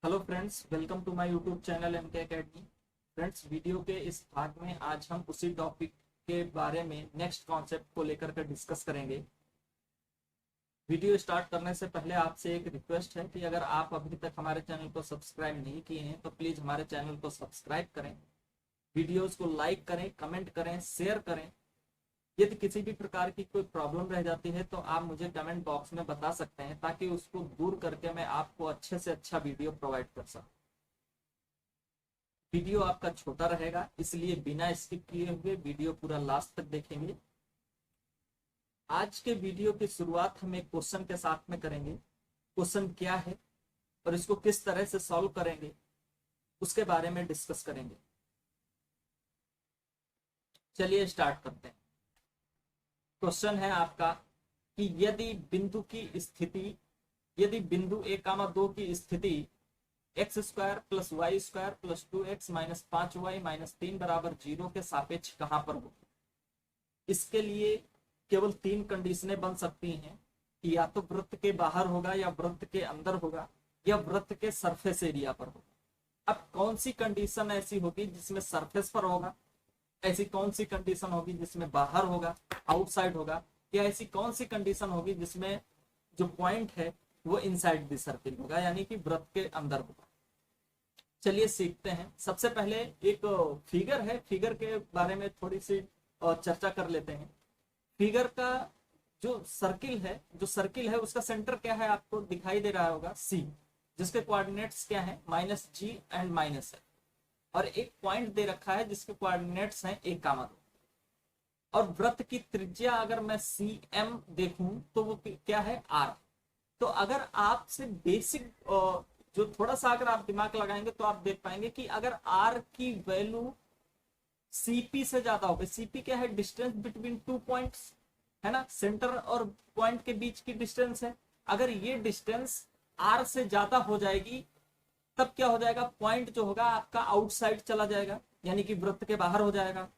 Hello friends, welcome to my YouTube channel MK academy. Friends, video के इस भाग में आज हम उसी टॉपिक के बारे में नेक्स्ट कॉन्सेप्ट को लेकर के डिस्कस करेंगे। वीडियो स्टार्ट करने से पहले आपसे एक रिक्वेस्ट है कि अगर आप अभी तक हमारे चैनल को सब्सक्राइब नहीं किए हैं तो प्लीज़ हमारे चैनल को सब्सक्राइब करें, वीडियोज़ को लाइक करें, कमेंट करें, शेयर करें। यदि किसी भी प्रकार की कोई प्रॉब्लम रह जाती है तो आप मुझे कमेंट बॉक्स में बता सकते हैं ताकि उसको दूर करके मैं आपको अच्छे से अच्छा वीडियो प्रोवाइड कर सकूं। वीडियो आपका छोटा रहेगा, इसलिए बिना स्किप किए हुए वीडियो पूरा लास्ट तक देखेंगे। आज के वीडियो की शुरुआत हम एक क्वेश्चन के साथ में करेंगे। क्वेश्चन क्या है और इसको किस तरह से सॉल्व करेंगे उसके बारे में डिस्कस करेंगे। चलिए स्टार्ट करते हैं। क्वेश्चन है आपका कि यदि बिंदु ए कामा 2 की स्थिति x square plus y square plus 2x minus 5y minus 3 बराबर 0 के सापेक्ष कहां पर हो। इसके लिए केवल 3 कंडीशनें बन सकती हैं कि या तो वृत्त के बाहर होगा, या वृत्त के अंदर होगा, या वृत्त के सरफेस एरिया पर होगा। अब कौन सी कंडीशन ऐसी होगी जिसमें सरफेस पर होगा, ऐसी कौन सी कंडीशन होगी जिसमें बाहर होगा, आउटसाइड होगा, या ऐसी कौन सी कंडीशन होगी जिसमें जो पॉइंट है वो इनसाइड द सर्किल होगा, यानी कि वृत्त के अंदर होगा। चलिए सीखते हैं। सबसे पहले एक फिगर है, फिगर के बारे में थोड़ी सी चर्चा कर लेते हैं। फिगर का जो सर्किल है उसका सेंटर क्या है, आपको दिखाई दे रहा होगा सी, जिसके कोऑर्डिनेट्स क्या है माइनस जी एंड माइनस है, और एक पॉइंट दे रखा है जिसके कोऑर्डिनेट्स हैं 1, 2। और वृत्त की त्रिज्या अगर मैं सी एम देखूं तो वो क्या है आर। तो अगर आपसे बेसिक जो थोड़ा सा अगर आप दिमाग लगाएंगे तो आप देख पाएंगे कि अगर आर की वैल्यू सीपी से ज्यादा होगी, सीपी क्या है, डिस्टेंस बिटवीन 2 पॉइंट्स है ना, सेंटर और पॉइंट के बीच की डिस्टेंस है। अगर ये डिस्टेंस आर से ज्यादा हो जाएगी तब क्या हो जाएगा, पॉइंट जो होगा आपका आउटसाइड चला जाएगा, यानी कि वृत्त के बाहर हो जाएगा।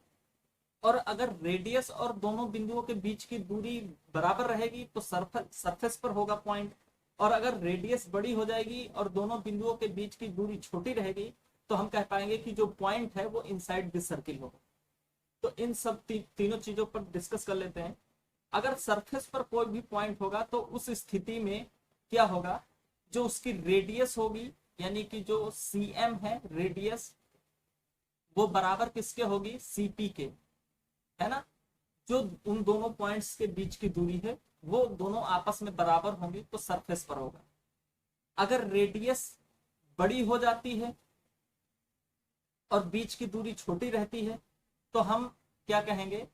और अगर रेडियस और दोनों बिंदुओं के बीच की दूरी बराबर रहेगी तो सरफेस पर होगा पॉइंट। और अगर रेडियस बड़ी हो जाएगी और दोनों बिंदुओं के बीच की दूरी छोटी रहेगी तो हम कह पाएंगे कि जो पॉइंट है वो इनसाइड दिस सर्किल होगा। तो इन सब तीनों चीजों पर डिस्कस कर लेते हैं। अगर सरफेस पर कोई भी पॉइंट होगा तो उस स्थिति में क्या होगा, जो उसकी रेडियस होगी, यानी कि जो सीएम है रेडियस, वो बराबर किसके होगी, सीपी के, है ना। जो उन दोनों पॉइंट्स के बीच की दूरी है वो दोनों आपस में बराबर होंगी तो सरफेस पर होगा। अगर रेडियस बड़ी हो जाती है और बीच की दूरी छोटी रहती है तो हम क्या कहेंगे,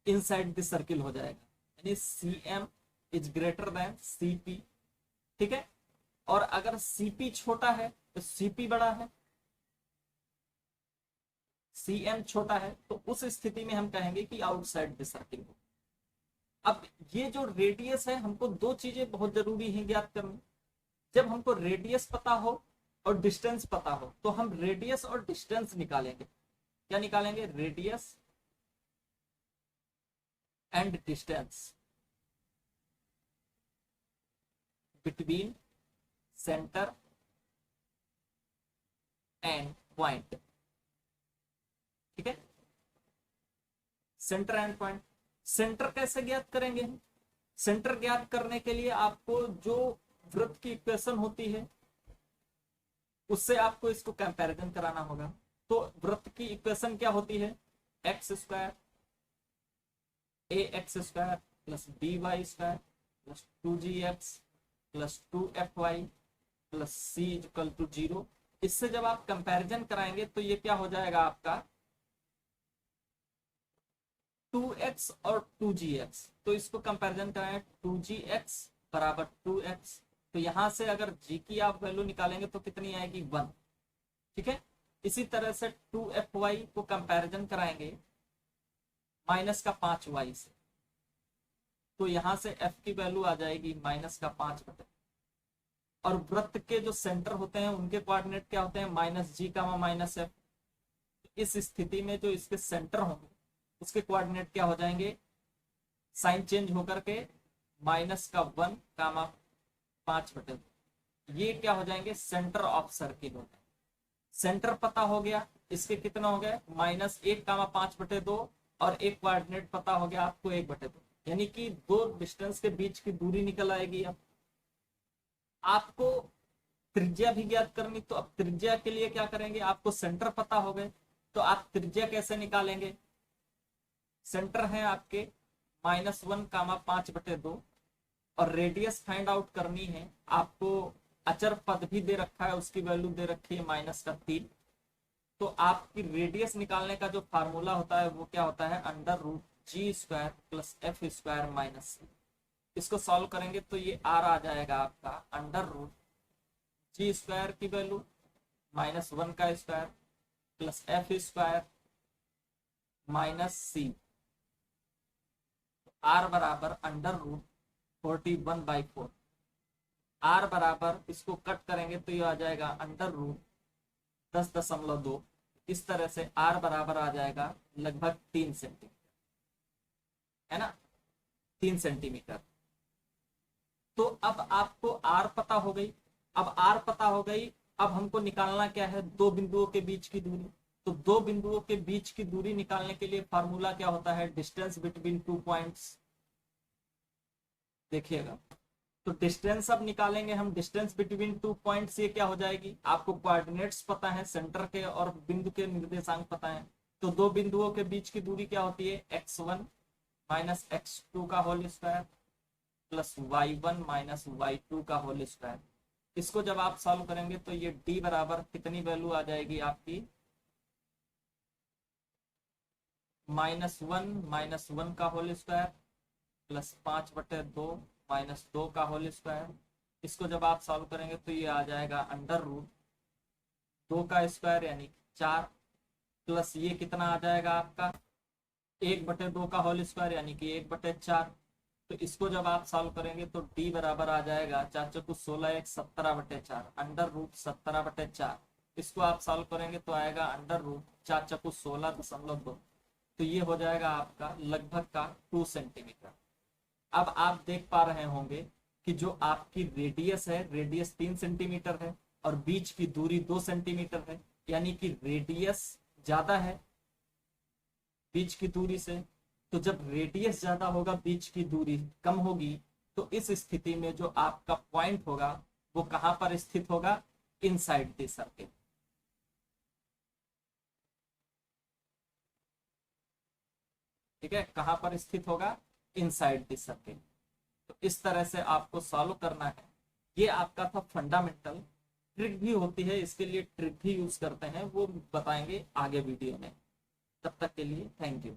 इनसाइड द सर्किल हो जाएगा, यानी C M is greater than CP. ठीक है। और अगर सीपी छोटा है तो सीपी बड़ा है, सीएम छोटा है, तो उस स्थिति में हम कहेंगे कि आउटसाइड द सर्किल हो। अब ये जो रेडियस है, हमको दो चीजें बहुत जरूरी है ज्ञात करनी। जब हमको रेडियस पता हो और डिस्टेंस पता हो तो हम रेडियस और डिस्टेंस निकालेंगे। क्या निकालेंगे, radius and distance between centre and point. ठीक है, सेंटर एंड पॉइंट। सेंटर कैसे ज्ञात करेंगे हम, सेंटर ज्ञात करने के लिए आपको जो वृत्त की इक्वेशन होती है उससे आपको इसको कंपैरिजन कराना होगा। तो वृत्त की इक्वेशन क्या होती है, x square a x square plus b y square plus 2gx plus 2fy plus c equal to 0। इससे जब आप कंपैरिजन कराएंगे तो ये क्या हो जाएगा आपका 2x और 2gx। तो इसको कंपैरिजन कराएं, 2gx बराबर 2x, तो यहां से अगर g की आप वैल्यू निकालेंगे तो कितनी आएगी 1। ठीक है। इसी तरह से 2fy को कंपैरिजन कराएंगे माइनस का 5y से, तो यहां से f की वैल्यू आ जाएगी माइनस का 5 बटे। और वृत्त के जो सेंटर होते हैं उनके कोऑर्डिनेट क्या होते हैं, माइनस जी का माइनस एफ। इस स्थिति में जो इसके सेंटर होंगे उसके कोऑर्डिनेट क्या हो जाएंगे, साइन चेंज होकर के माइनस का 1 कामा 5 बटे। ये क्या हो जाएंगे, सेंटर ऑफ सर्किल हो जाएंगे। सेंटर पता हो गया, इसके कितना हो गया -1,5/2 और एक कोऑर्डिनेट पता हो गया आपको 1/2, यानी कि दो डिस्टेंस के बीच की दूरी निकल आएगी। अब आपको त्रिज्या भी ज्ञात करनी, तो अब त्रिज्या के लिए क्या करेंगे, आपको सेंटर पता हो गए तो आप त्रिज्या कैसे निकालेंगे। सेंटर है आपके -1,5/2 और रेडियस फाइंड आउट करनी है आपको। अचर पद भी दे रखा है, उसकी वैल्यू दे रखी है -3। तो आपकी रेडियस निकालने का जो फार्मूला होता है वो क्या होता है, √g² + f² - c। इसको सॉल्व करेंगे तो ये r आ जाएगा आपका √g² की वैल्यू -1 का स्क्वायर + f² - c। r बराबर √41/4। r बराबर, इसको कट करेंगे तो ये आ जाएगा √10.2। इस तरह से r बराबर आ जाएगा लगभग 3 सेंटीमीटर, है ना, 3 सेंटीमीटर। तो अब आपको r पता हो गई। अब r पता हो गई, अब हमको निकालना क्या है, दो बिंदुओं के बीच की दूरी। तो दो बिंदुओं के बीच की दूरी निकालने के लिए फार्मूला क्या होता है, डिस्टेंस बिटवीन 2 पॉइंट्स। देखिएगा, तो डिस्टेंस अब निकालेंगे हम, डिस्टेंस बिटवीन 2 पॉइंट्स, ये क्या हो जाएगी, आपको कोऑर्डिनेट्स पता है, सेंटर के और बिंदु के निर्देशांक पता है। तो दो बिंदुओं के बीच की दूरी क्या होती है, x1 - x2 का होल स्क्वायर + y1 - y2 का होल स्क्वायर। इसको जब आप सॉल्व करेंगे तो ये d बराबर कितनी वैल्यू आ जाएगी आपकी, -1 का होल स्क्वायर + 5/2 -2 का होल स्क्वायर। इसको जब आप सॉल्व करेंगे तो ये आ जाएगा √2 का स्क्वायर यानी 4 प्लस ये कितना आ जाएगा आपका 1/2 का होल स्क्वायर यानी कि 1/4। तो इसको जब आप सॉल्व करेंगे तो d बराबर आ जाएगा 4 चौको 16 1 17/4 √17/4। इसको आप सॉल्व करेंगे तो आएगा √4 चौको 16.2। तो ये हो जाएगा आपका लगभग का 2 सेंटीमीटर। अब आप देख पा रहे होंगे कि जो आपकी रेडियस है, रेडियस 3 सेंटीमीटर है और बीच की दूरी 2 सेंटीमीटर है, यानी कि रेडियस ज्यादा है बीच की दूरी से। तो जब रेडियस ज्यादा होगा, बीच की दूरी कम होगी, तो इस स्थिति में जो आपका पॉइंट होगा वो कहां पर स्थित होगा, इनसाइड द सर्किल। ठीक है, कहां पर स्थित होगा, इनसाइड द सर्किल। तो इस तरह से आपको सॉल्व करना है। ये आपका था फंडामेंटल। ट्रिक भी होती है, इसके लिए ट्रिक भी यूज करते हैं, वो बताएंगे आगे वीडियो में। तब तक के लिए थैंक यू।